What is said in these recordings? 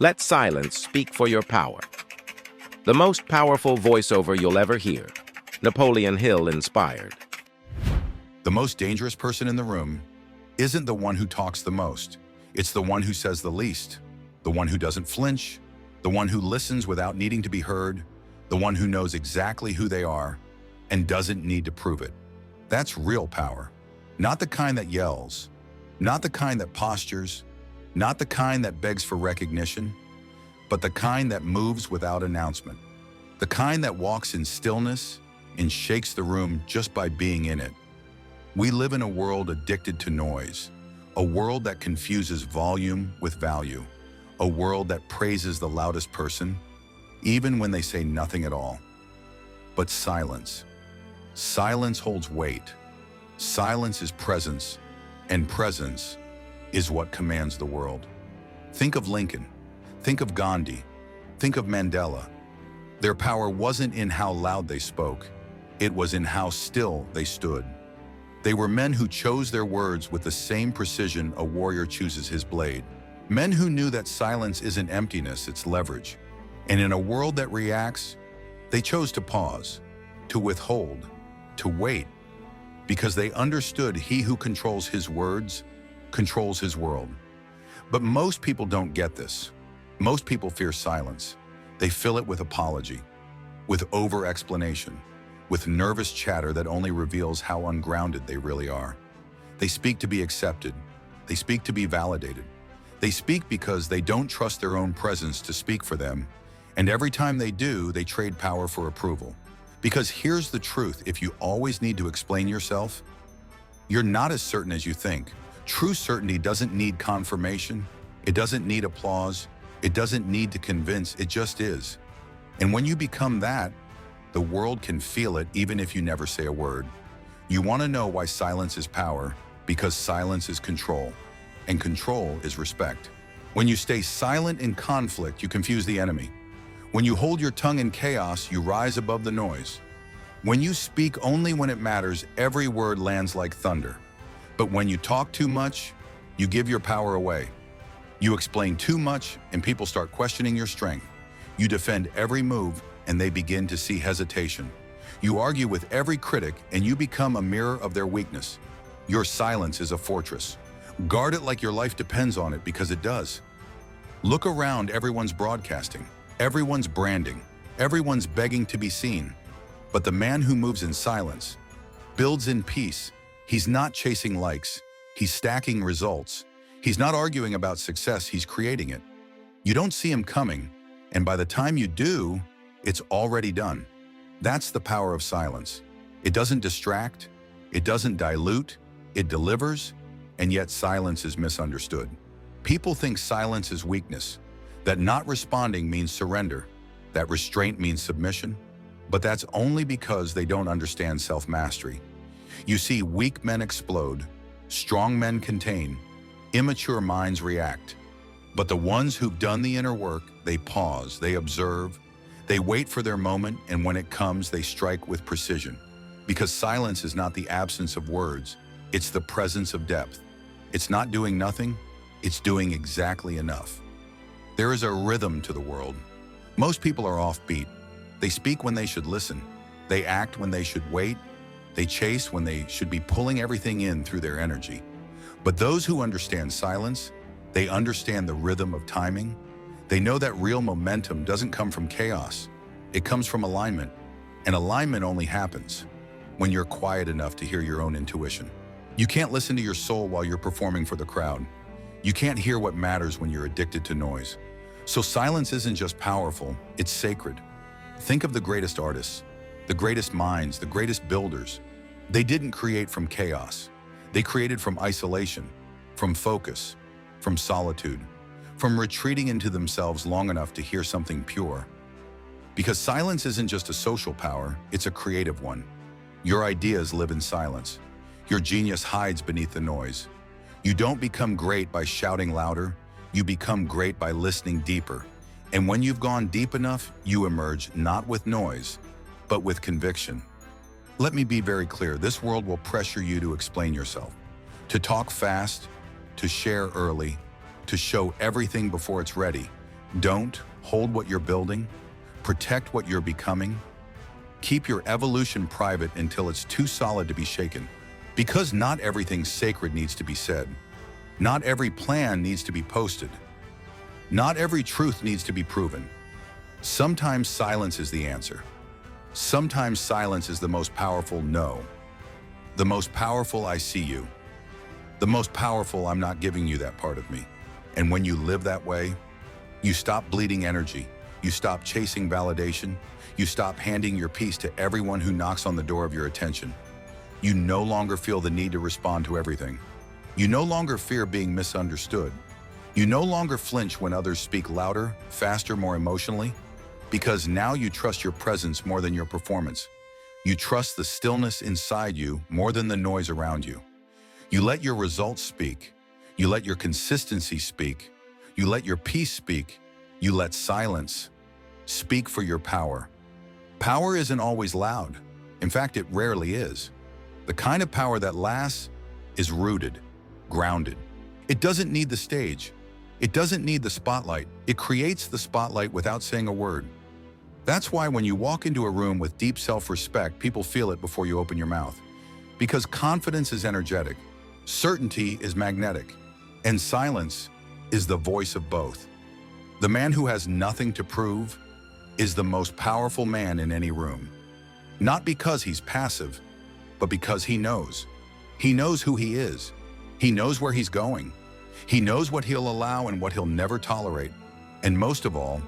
Let silence speak for your power. The most powerful voiceover you'll ever hear. Napoleon Hill inspired. The most dangerous person in the room isn't the one who talks the most. It's the one who says the least, the one who doesn't flinch, the one who listens without needing to be heard, the one who knows exactly who they are and doesn't need to prove it. That's real power. Not the kind that yells, not the kind that postures, not the kind that begs for recognition, but the kind that moves without announcement. The kind that walks in stillness and shakes the room just by being in it. We live in a world addicted to noise, a world that confuses volume with value, a world that praises the loudest person, even when they say nothing at all. But silence. Silence holds weight. Silence is presence, and presence is what commands the world. Think of Lincoln. Think of Gandhi. Think of Mandela. Their power wasn't in how loud they spoke. It was in how still they stood. They were men who chose their words with the same precision a warrior chooses his blade. Men who knew that silence isn't emptiness, it's leverage. And in a world that reacts, they chose to pause, to withhold, to wait, because they understood he who controls his words controls his world. But most people don't get this. Most people fear silence. They fill it with apology, with over-explanation, with nervous chatter that only reveals how ungrounded they really are. They speak to be accepted. They speak to be validated. They speak because they don't trust their own presence to speak for them, and every time they do, they trade power for approval. Because here's the truth, if you always need to explain yourself, you're not as certain as you think. True certainty doesn't need confirmation. It doesn't need applause. It doesn't need to convince, it just is. And when you become that, the world can feel it even if you never say a word. You want to know why silence is power? Because silence is control, and control is respect. When you stay silent in conflict, you confuse the enemy. When you hold your tongue in chaos, you rise above the noise. When you speak only when it matters, every word lands like thunder. But when you talk too much, you give your power away. You explain too much and people start questioning your strength. You defend every move and they begin to see hesitation. You argue with every critic and you become a mirror of their weakness. Your silence is a fortress. Guard it like your life depends on it, because it does. Look around, everyone's broadcasting, everyone's branding, everyone's begging to be seen. But the man who moves in silence builds in peace. He's not chasing likes, he's stacking results. He's not arguing about success, he's creating it. You don't see him coming, and by the time you do, it's already done. That's the power of silence. It doesn't distract, it doesn't dilute, it delivers, and yet silence is misunderstood. People think silence is weakness, that not responding means surrender, that restraint means submission, but that's only because they don't understand self-mastery. You see, weak men explode, strong men contain, immature minds react. But the ones who've done the inner work, they pause, they observe, they wait for their moment, and when it comes, they strike with precision. Because silence is not the absence of words, it's the presence of depth. It's not doing nothing, it's doing exactly enough. There is a rhythm to the world. Most people are offbeat. They speak when they should listen. They act when they should wait. They chase when they should be pulling everything in through their energy. But those who understand silence, they understand the rhythm of timing. They know that real momentum doesn't come from chaos. It comes from alignment. And alignment only happens when you're quiet enough to hear your own intuition. You can't listen to your soul while you're performing for the crowd. You can't hear what matters when you're addicted to noise. So silence isn't just powerful, it's sacred. Think of the greatest artists, the greatest minds, the greatest builders. They didn't create from chaos. They created from isolation, from focus, from solitude, from retreating into themselves long enough to hear something pure. Because silence isn't just a social power, it's a creative one. Your ideas live in silence. Your genius hides beneath the noise. You don't become great by shouting louder, you become great by listening deeper. And when you've gone deep enough, you emerge not with noise, but with conviction. Let me be very clear, this world will pressure you to explain yourself, to talk fast, to share early, to show everything before it's ready. Don't hold what you're building. Protect what you're becoming. Keep your evolution private until it's too solid to be shaken. Because not everything sacred needs to be said. Not every plan needs to be posted. Not every truth needs to be proven. Sometimes silence is the answer. Sometimes silence is the most powerful no. The most powerful I see you. The most powerful I'm not giving you that part of me. And when you live that way, you stop bleeding energy. You stop chasing validation. You stop handing your peace to everyone who knocks on the door of your attention. You no longer feel the need to respond to everything. You no longer fear being misunderstood. You no longer flinch when others speak louder, faster, more emotionally, because now you trust your presence more than your performance. You trust the stillness inside you more than the noise around you. You let your results speak. You let your consistency speak. You let your peace speak. You let silence speak for your power. Power isn't always loud. In fact, it rarely is. The kind of power that lasts is rooted, grounded. It doesn't need the stage. It doesn't need the spotlight. It creates the spotlight without saying a word. That's why when you walk into a room with deep self-respect, people feel it before you open your mouth. Because confidence is energetic, certainty is magnetic, and silence is the voice of both. The man who has nothing to prove is the most powerful man in any room. Not because he's passive, but because he knows. He knows who he is. He knows where he's going. He knows what he'll allow and what he'll never tolerate. And most of all,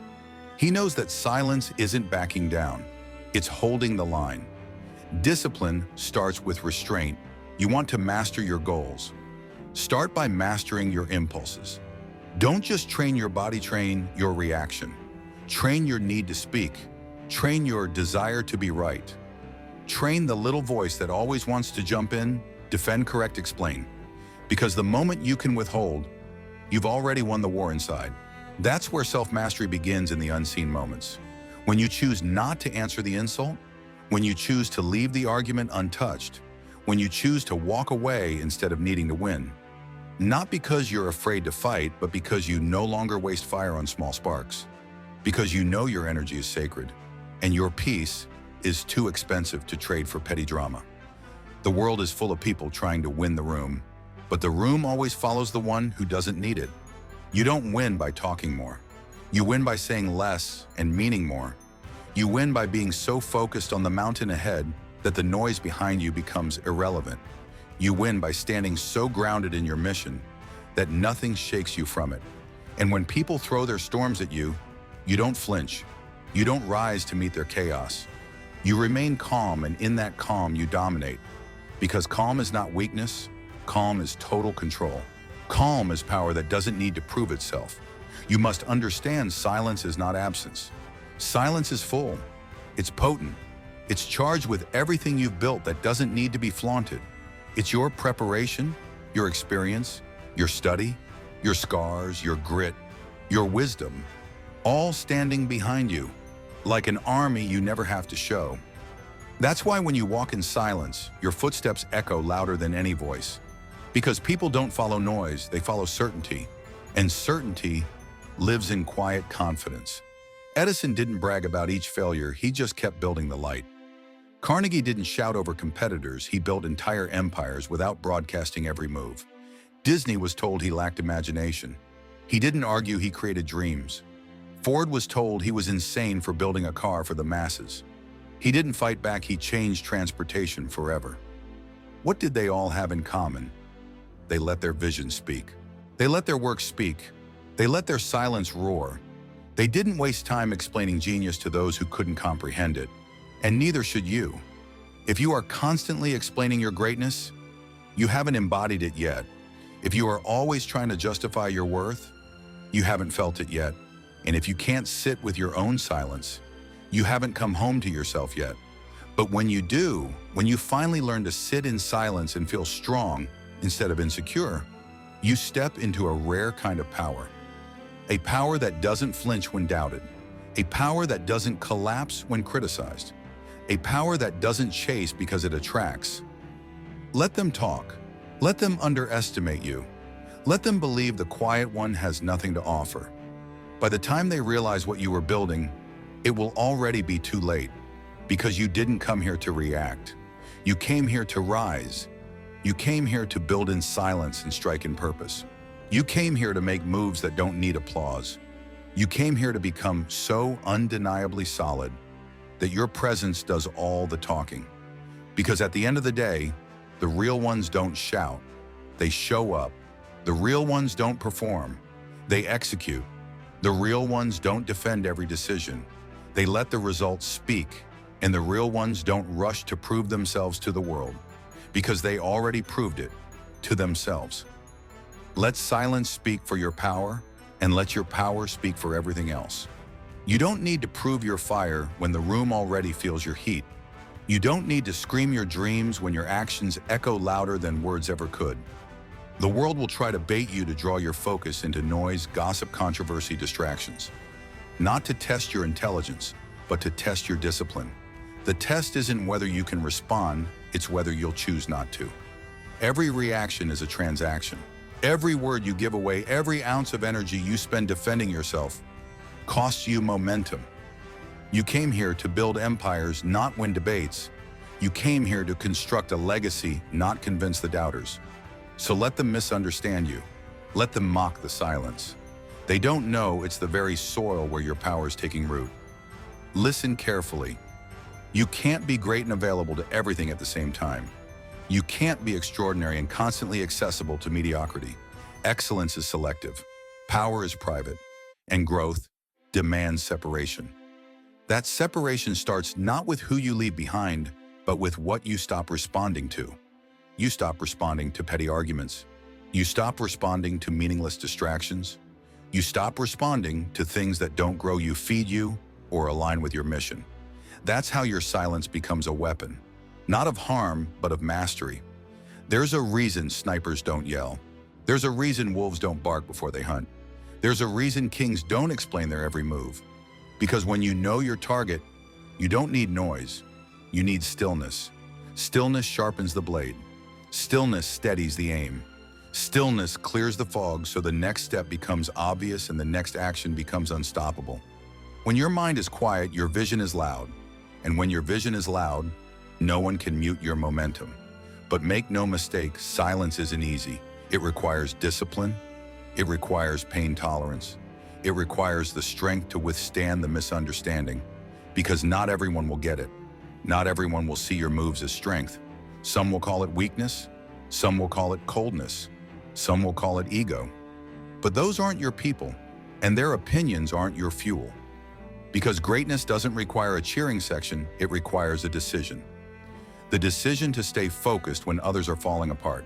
he knows that silence isn't backing down. It's holding the line. Discipline starts with restraint. You want to master your goals. Start by mastering your impulses. Don't just train your body, train your reaction. Train your need to speak. Train your desire to be right. Train the little voice that always wants to jump in, defend, correct, explain. Because the moment you can withhold, you've already won the war inside. That's where self-mastery begins, in the unseen moments. When you choose not to answer the insult, when you choose to leave the argument untouched, when you choose to walk away instead of needing to win. Not because you're afraid to fight, but because you no longer waste fire on small sparks. Because you know your energy is sacred, and your peace is too expensive to trade for petty drama. The world is full of people trying to win the room, but the room always follows the one who doesn't need it. You don't win by talking more. You win by saying less and meaning more. You win by being so focused on the mountain ahead that the noise behind you becomes irrelevant. You win by standing so grounded in your mission that nothing shakes you from it. And when people throw their storms at you, you don't flinch. You don't rise to meet their chaos. You remain calm, and in that calm you dominate. Because calm is not weakness, calm is total control. Calm is power that doesn't need to prove itself. You must understand silence is not absence. Silence is full. It's potent. It's charged with everything you've built that doesn't need to be flaunted. It's your preparation, your experience, your study, your scars, your grit, your wisdom, all standing behind you, like an army you never have to show. That's why when you walk in silence, your footsteps echo louder than any voice. Because people don't follow noise, they follow certainty. And certainty lives in quiet confidence. Edison didn't brag about each failure, he just kept building the light. Carnegie didn't shout over competitors, he built entire empires without broadcasting every move. Disney was told he lacked imagination. He didn't argue, he created dreams. Ford was told he was insane for building a car for the masses. He didn't fight back, he changed transportation forever. What did they all have in common? They let their vision speak. They let their work speak. They let their silence roar. They didn't waste time explaining genius to those who couldn't comprehend it. And neither should you. If you are constantly explaining your greatness, you haven't embodied it yet. If you are always trying to justify your worth, you haven't felt it yet. And if you can't sit with your own silence, you haven't come home to yourself yet. But when you do, when you finally learn to sit in silence and feel strong instead of insecure, you step into a rare kind of power. A power that doesn't flinch when doubted. A power that doesn't collapse when criticized. A power that doesn't chase because it attracts. Let them talk. Let them underestimate you. Let them believe the quiet one has nothing to offer. By the time they realize what you were building, it will already be too late, because you didn't come here to react. You came here to rise. You came here to build in silence and strike in purpose. You came here to make moves that don't need applause. You came here to become so undeniably solid that your presence does all the talking. Because at the end of the day, the real ones don't shout, they show up. The real ones don't perform, they execute. The real ones don't defend every decision, they let the results speak. And the real ones don't rush to prove themselves to the world, because they already proved it to themselves. Let silence speak for your power, and let your power speak for everything else. You don't need to prove your fire when the room already feels your heat. You don't need to scream your dreams when your actions echo louder than words ever could. The world will try to bait you to draw your focus into noise, gossip, controversy, distractions. Not to test your intelligence, but to test your discipline. The test isn't whether you can respond, it's whether you'll choose not to. Every reaction is a transaction. Every word you give away, every ounce of energy you spend defending yourself, costs you momentum. You came here to build empires, not win debates. You came here to construct a legacy, not convince the doubters. So let them misunderstand you. Let them mock the silence. They don't know it's the very soil where your power is taking root. Listen carefully. You can't be great and available to everything at the same time. You can't be extraordinary and constantly accessible to mediocrity. Excellence is selective, power is private, and growth demands separation. That separation starts not with who you leave behind, but with what you stop responding to. You stop responding to petty arguments. You stop responding to meaningless distractions. You stop responding to things that don't grow you, feed you, or align with your mission. That's how your silence becomes a weapon, not of harm, but of mastery. There's a reason snipers don't yell. There's a reason wolves don't bark before they hunt. There's a reason kings don't explain their every move. Because when you know your target, you don't need noise, you need stillness. Stillness sharpens the blade. Stillness steadies the aim. Stillness clears the fog so the next step becomes obvious and the next action becomes unstoppable. When your mind is quiet, your vision is loud. And when your vision is loud, no one can mute your momentum. But make no mistake, silence isn't easy. It requires discipline. It requires pain tolerance. It requires the strength to withstand the misunderstanding. Because not everyone will get it. Not everyone will see your moves as strength. Some will call it weakness. Some will call it coldness. Some will call it ego. But those aren't your people, and their opinions aren't your fuel. Because greatness doesn't require a cheering section, it requires a decision. The decision to stay focused when others are falling apart.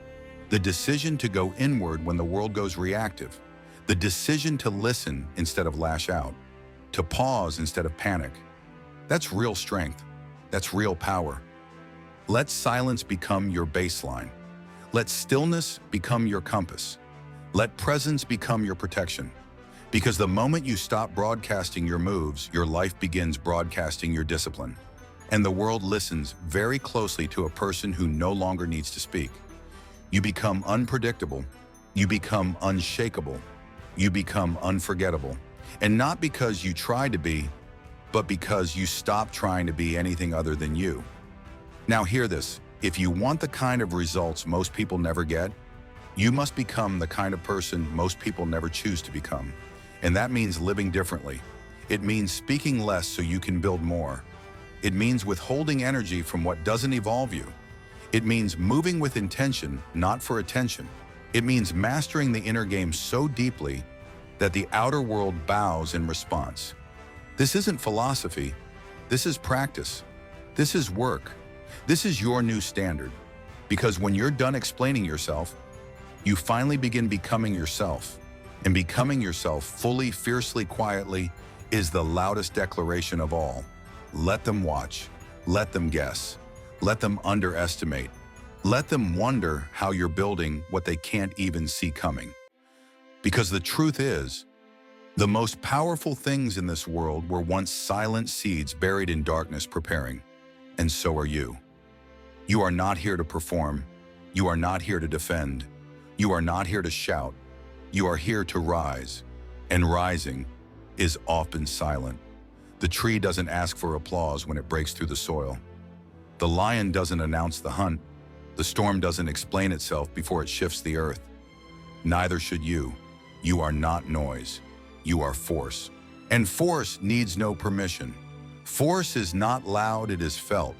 The decision to go inward when the world goes reactive. The decision to listen instead of lash out. To pause instead of panic. That's real strength. That's real power. Let silence become your baseline. Let stillness become your compass. Let presence become your protection. Because the moment you stop broadcasting your moves, your life begins broadcasting your discipline. And the world listens very closely to a person who no longer needs to speak. You become unpredictable. You become unshakable. You become unforgettable. And not because you tried to be, but because you stopped trying to be anything other than you. Now hear this. If you want the kind of results most people never get, you must become the kind of person most people never choose to become. And that means living differently. It means speaking less so you can build more. It means withholding energy from what doesn't evolve you. It means moving with intention, not for attention. It means mastering the inner game so deeply that the outer world bows in response. This isn't philosophy. This is practice. This is work. This is your new standard. Because when you're done explaining yourself, you finally begin becoming yourself. And becoming yourself fully, fiercely, quietly is the loudest declaration of all. Let them watch. Let them guess. Let them underestimate. Let them wonder how you're building what they can't even see coming. Because the truth is, the most powerful things in this world were once silent seeds buried in darkness preparing. And so are you. You are not here to perform. You are not here to defend. You are not here to shout. You are here to rise. And rising is often silent. The tree doesn't ask for applause when it breaks through the soil. The lion doesn't announce the hunt. The storm doesn't explain itself before it shifts the earth. Neither should you. You are not noise. You are force. And force needs no permission. Force is not loud, it is felt.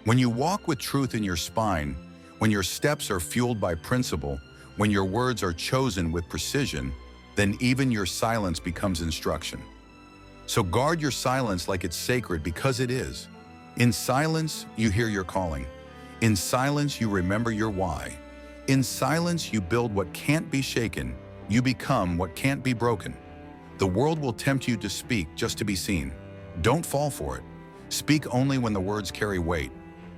When you walk with truth in your spine, when your steps are fueled by principle, when your words are chosen with precision, then even your silence becomes instruction. So guard your silence like it's sacred, because it is. In silence, you hear your calling. In silence, you remember your why. In silence, you build what can't be shaken. You become what can't be broken. The world will tempt you to speak just to be seen. Don't fall for it. Speak only when the words carry weight.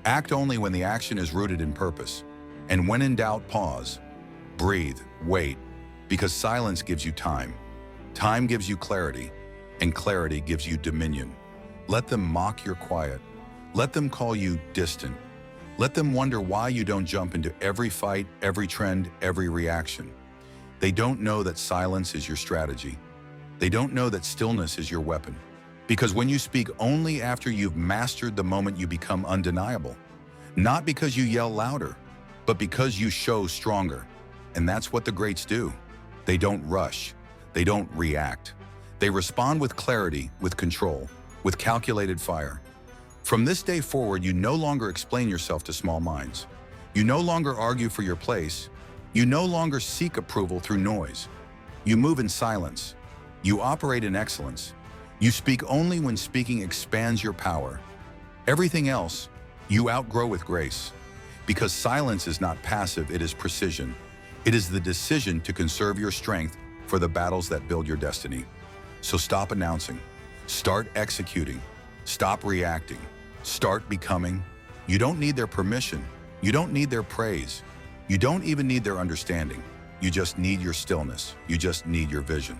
Act only when the action is rooted in purpose. And when in doubt, pause. Breathe, wait, because silence gives you time. Time gives you clarity, and clarity gives you dominion. Let them mock your quiet. Let them call you distant. Let them wonder why you don't jump into every fight, every trend, every reaction. They don't know that silence is your strategy. They don't know that stillness is your weapon. Because when you speak only after you've mastered the moment, you become undeniable. Not because you yell louder, but because you show stronger. And that's what the greats do. They don't rush. They don't react. They respond with clarity, with control, with calculated fire. From this day forward, you no longer explain yourself to small minds. You no longer argue for your place. You no longer seek approval through noise. You move in silence. You operate in excellence. You speak only when speaking expands your power. Everything else, you outgrow with grace. Because silence is not passive, it is precision. It is the decision to conserve your strength for the battles that build your destiny. So stop announcing. Start executing. Stop reacting. Start becoming. You don't need their permission. You don't need their praise. You don't even need their understanding. You just need your stillness. You just need your vision.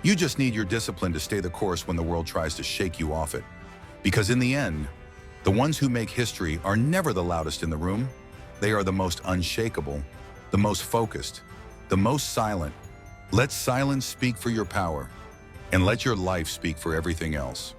You just need your discipline to stay the course when the world tries to shake you off it. Because in the end, the ones who make history are never the loudest in the room. They are the most unshakable, the most focused, the most silent. Let silence speak for your power, and let your life speak for everything else.